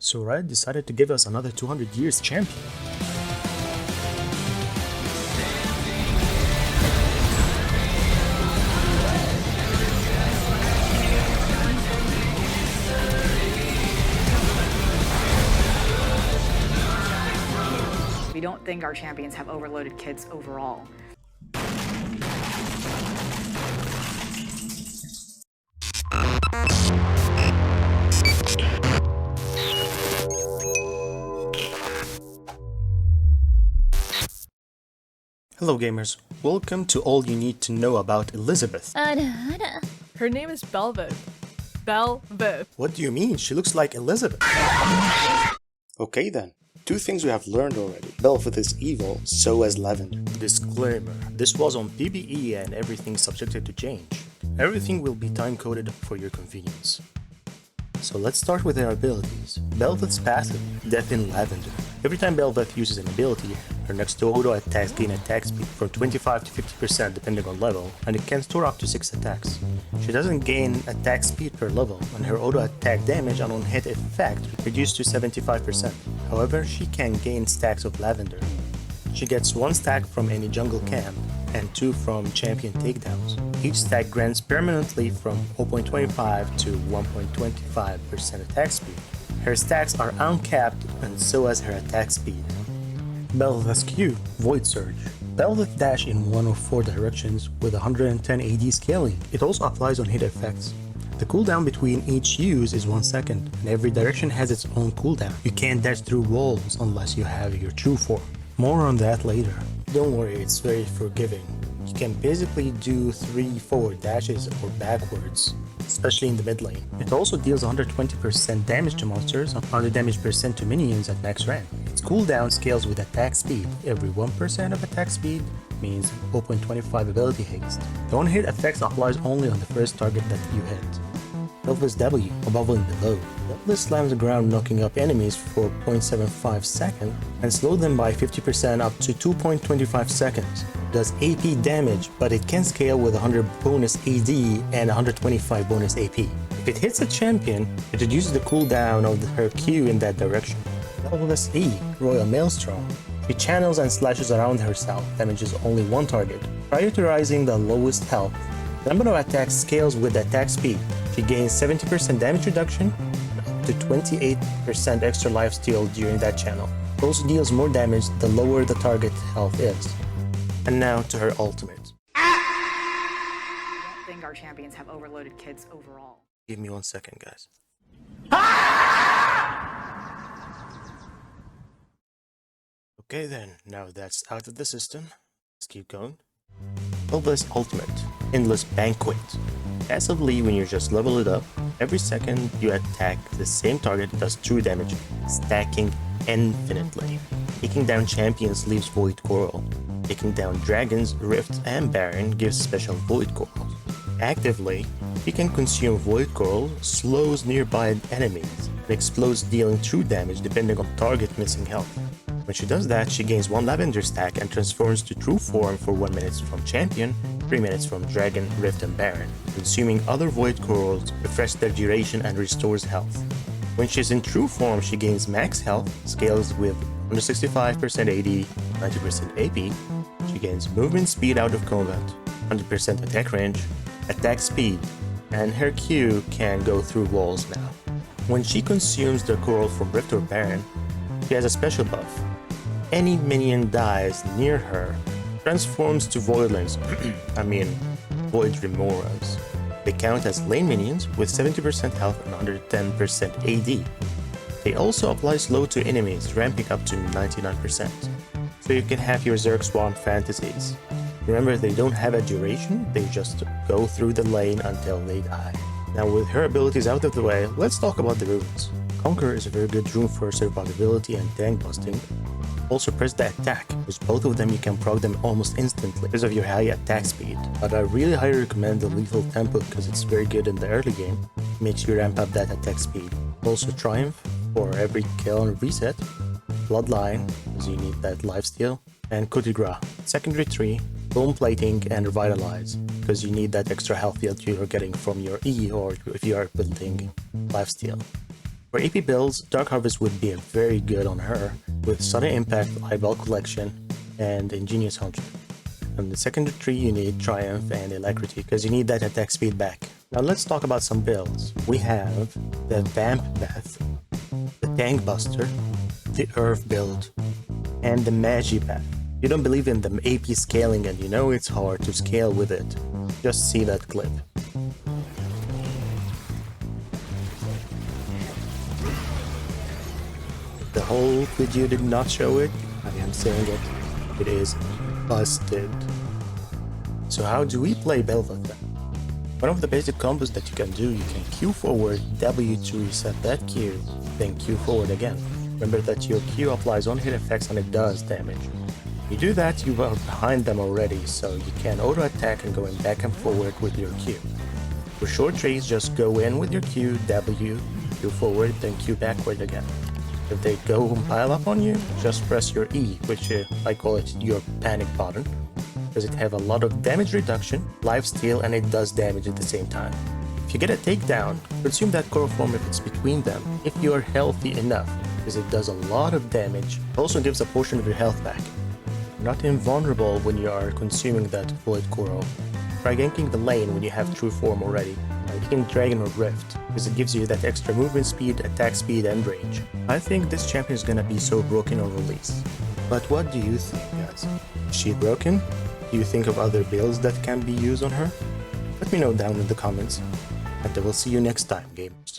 So Riot decided to give us another 200 years champion. We don't think our champions have overloaded kids overall. Hello gamers, welcome to all you need to know about Elizabeth. Her name is Bel'veth. Bel'veth. What do you mean? She looks like Elizabeth. Okay then, two things we have learned already. Bel'veth is evil, so is Lavender. Disclaimer, this was on PBE and everything subjected to change. Everything will be time-coded for your convenience. So let's start with their abilities. Bel'veth's passive, Death in Lavender. Every time Bel'veth uses an ability, her next two auto attacks gain attack speed from 25 to 50% depending on level, and it can store up to 6 attacks. She doesn't gain attack speed per level, and her auto attack damage and on hit effect reduced to 75%. However, she can gain stacks of Lavender. She gets 1 stack from any jungle camp, and 2 from champion takedowns. Each stack grants permanently from 0.25 to 1.25% attack speed. Her stacks are uncapped and so is her attack speed. Bel'veth Q, Void Surge. Bel'veth dash in one of 4 directions with 110 AD scaling. It also applies on hit effects. The cooldown between each use is 1 second, and every direction has its own cooldown. You can't dash through walls unless you have your true form. More on that later. Don't worry, it's very forgiving. You can basically do 3 forward dashes or backwards, especially in the mid lane. It also deals 120% damage to monsters, 100 damage percent to minions at max rank. Its cooldown scales with attack speed. Every 1% of attack speed means 0.25 ability haste. The one-hit effects applies only on the first target that you hit. Bel'veth W, above and below. Bel'veth slams the ground, knocking up enemies for 0.75 seconds and slow them by 50% up to 2.25 seconds. Does AP damage, but it can scale with 100 bonus AD and 125 bonus AP. If it hits a champion, it reduces the cooldown of her Q in that direction. Bel'veth E, Royal Maelstrom. She channels and slashes around herself, damages only one target. Prioritizing the lowest health, the number of attacks scales with attack speed. She gains 70% damage reduction and up to 28% extra lifesteal during that channel. It also deals more damage the lower the target health is. And now to her ultimate. We don't think our champions have overloaded kids overall. Give me 1 second, guys. Okay then, now that's out of the system, let's keep going. Bel'veth's ultimate, Endless Banquet. Passively, when you just level it up, every second you attack the same target does 2 damage, stacking infinitely. Taking down champions leaves Void Coral. Taking down dragons, Rift, and Baron gives special Void Corals. Actively, she can consume Void Coral, slows nearby enemies, and explodes, dealing true damage depending on target missing health. When she does that, she gains 1 Lavender stack and transforms to true form for 1 minute from champion, 3 minutes from dragon, Rift, and Baron. Consuming other Void Corals refreshes their duration and restores health. When she's in true form, she gains max health, scales with 165% AD, 90% AP. She gains movement speed out of combat, 100% attack range, attack speed, and her Q can go through walls now. When she consumes the coral from Rift or Baron, she has a special buff. Any minion dies near her transforms to voidlings, void remoras. They count as lane minions with 70% health and 110% AD. They also apply slow to enemies, ramping up to 99%. So you can have your Zerg Swan fantasies. Remember, they don't have a duration, they just go through the lane until they die. Now with her abilities out of the way, let's talk about the runes. Conquer is a very good rune for survivability and tank busting. Also press the attack, with both of them you can proc them almost instantly because of your high attack speed. But I really highly recommend the lethal tempo because it's very good in the early game, makes you ramp up that attack speed. Also Triumph for every kill and reset, Bloodline because you need that lifesteal, and Coup de Grace, secondary 3, Bone Plating, and Revitalize because you need that extra health that you're getting from your E or if you are building lifesteal. For AP builds, Dark Harvest would be very good on her, with Sudden Impact, Eyeball Collection, and Ingenious Hunter. On the secondary tree, you need Triumph and Alacrity, because you need that attack speed back. Now let's talk about some builds. We have the Vamp Path, the Tank Buster, the Earth build, and the Magi Path. You don't believe in the AP scaling and you know it's hard to scale with it, just see that clip. The whole video did not show it, I am saying it, it is busted. So how do we play Bel'veth then? One of the basic combos that you can do, you can Q forward W to reset that Q, then Q forward again. Remember that your Q applies on hit effects and it does damage. You do that, you are behind them already, so you can auto attack and going back and forward with your Q. For short trees, just go in with your Q, W, Q forward, then Q backward again. If they go and pile up on you, just press your E, which I call it your panic button, because it have a lot of damage reduction, lifesteal, and it does damage at the same time. If you get a takedown, consume that coral form if it's between them, if you are healthy enough, because it does a lot of damage. It also gives a portion of your health back. You're not invulnerable when you are consuming that void coral. Try ganking the lane when you have true form already, like Dragon or Rift, because it gives you that extra movement speed, attack speed, and range. I think this champion is gonna be so broken on release. But what do you think, guys? Is she broken? Do you think of other builds that can be used on her? Let me know down in the comments, and I will see you next time, gamers.